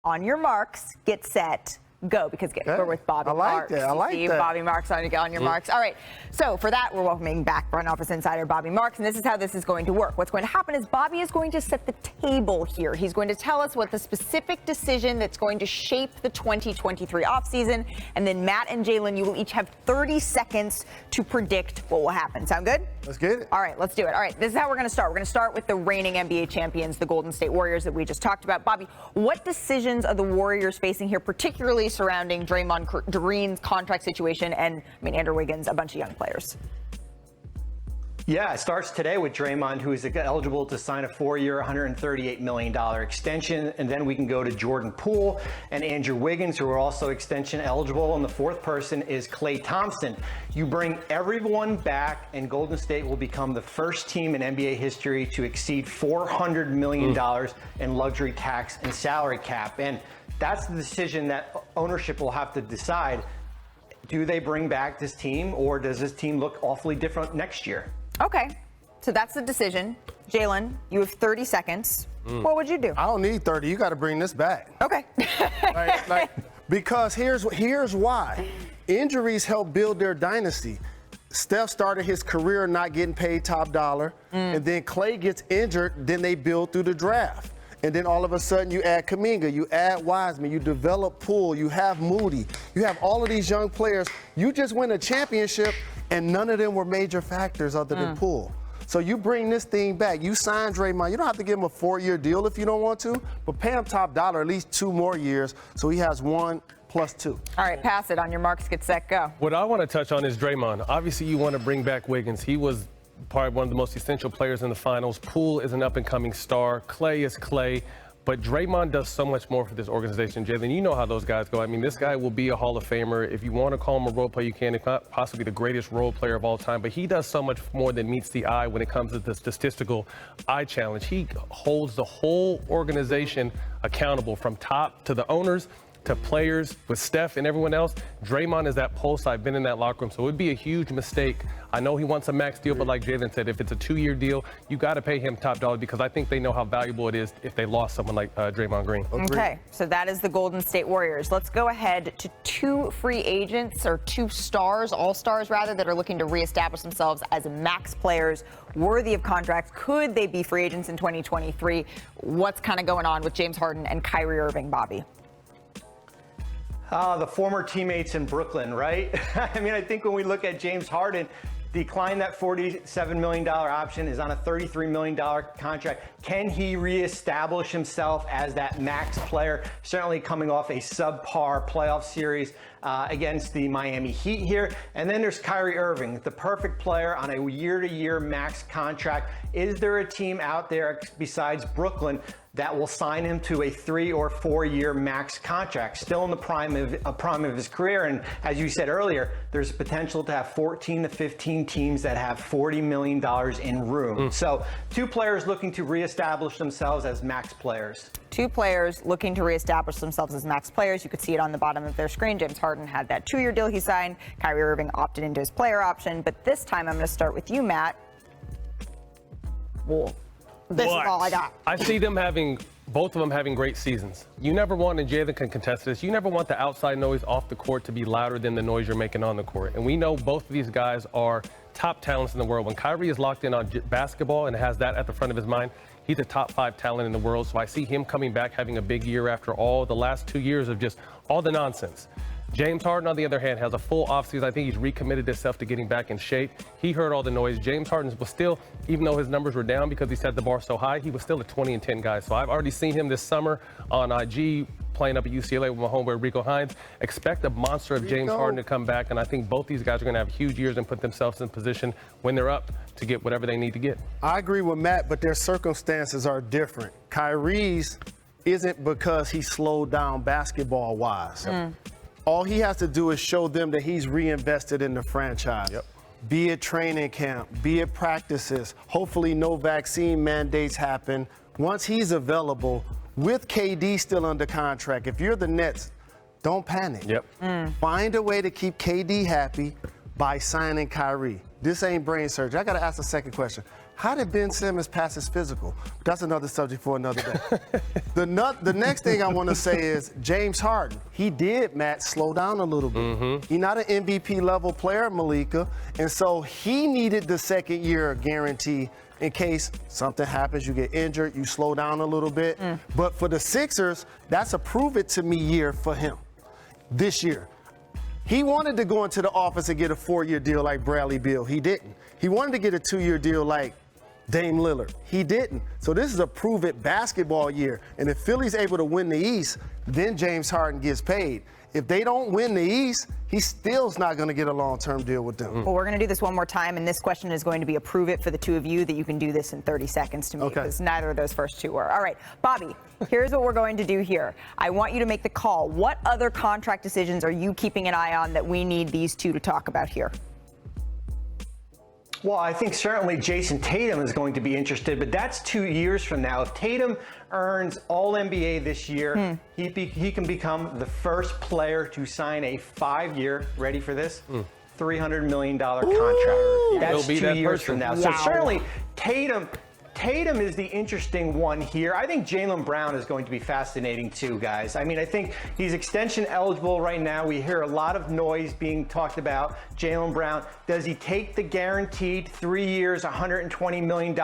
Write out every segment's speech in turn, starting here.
On your marks, get set, go, because we're with Bobby Marks. I like that. Bobby Marks on your marks. All right. So for that, we're welcoming back front office insider Bobby Marks, and this is how this is going to work. What's going to happen is Bobby is going to set the table here. He's going to tell us what the specific decision that's going to shape the 2023 offseason, and then Matt and Jalen, you will each have 30 seconds to predict what will happen. Sound good? Let's get it. All right, let's do it. All right, this is how we're going to start. We're going to start with the reigning NBA champions, the Golden State Warriors that we just talked about. Bobby, what decisions are the Warriors facing here, particularly surrounding Draymond Green's contract situation and, Andrew Wiggins, a bunch of young players? Yeah, it starts today with Draymond, who is eligible to sign a 4-year, $138 million extension. And then we can go to Jordan Poole and Andrew Wiggins, who are also extension eligible. And the fourth person is Klay Thompson. You bring everyone back, and Golden State will become the first team in NBA history to exceed $400 million in luxury tax and salary cap. And that's the decision that ownership will have to decide. Do they bring back this team, or does this team look awfully different next year? Okay, so that's the decision. Jalen, you have 30 seconds. What would you do? I don't need 30. You got to bring this back. Okay. Because here's why. Injuries help build their dynasty. Steph started his career not getting paid top dollar, and then Klay gets injured, then they build through the draft. And then all of a sudden you add Kuminga, you add Wiseman, you develop Poole, you have Moody, you have all of these young players. You just win a championship, and none of them were major factors other than Poole. So you bring this thing back. You sign Draymond. You don't have to give him a 4-year deal if you don't want to, but pay him top dollar at least 2 more years so he has 1 + 2. All right, pass it. On your marks, get set, go. What I want to touch on is Draymond. Obviously, you want to bring back Wiggins. He was probably one of the most essential players in the finals. Poole is an up-and-coming star. Klay is Klay. But Draymond does so much more for this organization. Jalen, you know how those guys go. This guy will be a Hall of Famer. If you want to call him a role player, you can. If not, possibly the greatest role player of all time. But he does so much more than meets the eye when it comes to the statistical eye challenge. He holds the whole organization accountable, from top to the owners to players, with Steph and everyone else. Draymond is that pulse. I've been in that locker room, so it would be a huge mistake. I know he wants a max deal, but like Jalen said, if it's a 2-year deal, you got to pay him top dollar, because I think they know how valuable it is if they lost someone like Draymond Green. Okay, so that is the Golden State Warriors. Let's go ahead to 2 free agents, or 2 stars, all-stars rather, that are looking to reestablish themselves as max players worthy of contracts. Could they be free agents in 2023? What's kind of going on with James Harden and Kyrie Irving, Bobby? The former teammates in Brooklyn, right? I think when we look at James Harden, decline that $47 million option, is on a $33 million contract. Can he reestablish himself as that max player? Certainly coming off a subpar playoff series against the Miami Heat here. And then there's Kyrie Irving, the perfect player on a year-to-year max contract. Is there a team out there besides Brooklyn that will sign him to a 3- or 4-year max contract, still in the prime of his career? And as you said earlier, there's potential to have 14 to 15 teams that have $40 million in room. So 2 players looking to reestablish themselves as max players. 2 players looking to reestablish themselves as max players. You could see it on the bottom of their screen. James Harden had that 2-year deal he signed. Kyrie Irving opted into his player option. But this time I'm going to start with you, Matt. Well, this is all I got. I see them both of them having great seasons. You never want, and Jalen can contest this, you never want the outside noise off the court to be louder than the noise you're making on the court. And we know both of these guys are top talents in the world. When Kyrie is locked in on basketball and has that at the front of his mind, he's a top 5 talent in the world. So I see him coming back, having a big year after all the last 2 years of just all the nonsense. James Harden, on the other hand, has a full offseason. I think he's recommitted himself to getting back in shape. He heard all the noise. James Harden was still, even though his numbers were down because he set the bar so high, he was still a 20-10 guy. So I've already seen him this summer on IG playing up at UCLA with my homeboy Rico Hines. Expect a monster of James Harden to come back, and I think both these guys are going to have huge years and put themselves in position when they're up to get whatever they need to get. I agree with Matt, but their circumstances are different. Kyrie's isn't because he slowed down basketball-wise. All he has to do is show them that he's reinvested in the franchise. Be it training camp, be it practices. Hopefully no vaccine mandates happen. Once he's available, with KD still under contract, if you're the Nets, don't panic. Find a way to keep KD happy by signing Kyrie. This ain't brain surgery. I got to ask a second question. How did Ben Simmons pass his physical? That's another subject for another day. The next thing I want to say is James Harden. He did, Matt, slow down a little bit. He's not an MVP level player, Malika, and so he needed the second year guarantee in case something happens, you get injured, you slow down a little bit. But for the Sixers, that's a prove it to me year for him this year. He wanted to go into the office and get a 4-year deal like Bradley Beal. He didn't. He wanted to get a 2-year deal like Dame Lillard. He didn't. So this is a prove it basketball year. And if Philly's able to win the East, then James Harden gets paid. If they don't win the East, he still's not going to get a long-term deal with them. Well, we're going to do this one more time, and this question is going to be a prove it for the two of you that you can do this in 30 seconds to me, because neither of those first two were. All right, Bobby, here's what we're going to do here. I want you to make the call. What other contract decisions are you keeping an eye on that we need these two to talk about here? Well, I think certainly Jason Tatum is going to be interested, but that's 2 years from now. If Tatum earns All-NBA this year, he can become the first player to sign a 5-year, ready for this, $300 million contract. That's 2 years from now. So certainly Tatum is the interesting one here. I think Jalen Brown is going to be fascinating too, guys. I mean, I think he's extension eligible right now. We hear a lot of noise being talked about Jalen Brown. Does he take the guaranteed 3 years, $120 million,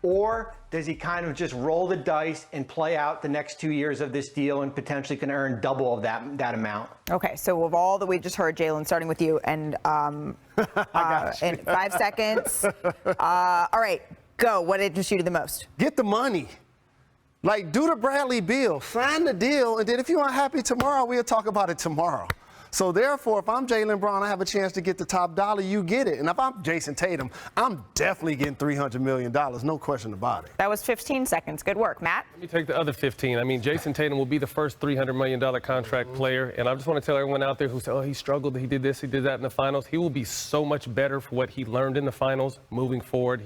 or does he kind of just roll the dice and play out the next 2 years of this deal and potentially can earn double of that amount? Okay, so of all that we've just heard, Jalen, starting with you, and in 5 seconds. All right. Go. What interests you the most? Get the money. Like, do the Bradley Beal. Sign the deal, and then if you're unhappy tomorrow, we'll talk about it tomorrow. So, therefore, if I'm Jalen Brown, I have a chance to get the top dollar, you get it. And if I'm Jason Tatum, I'm definitely getting $300 million. No question about it. That was 15 seconds. Good work. Matt? Let me take the other 15. I mean, Jason Tatum will be the first $300 million contract player. And I just want to tell everyone out there who said, oh, he struggled, he did this, he did that in the finals. He will be so much better for what he learned in the finals moving forward.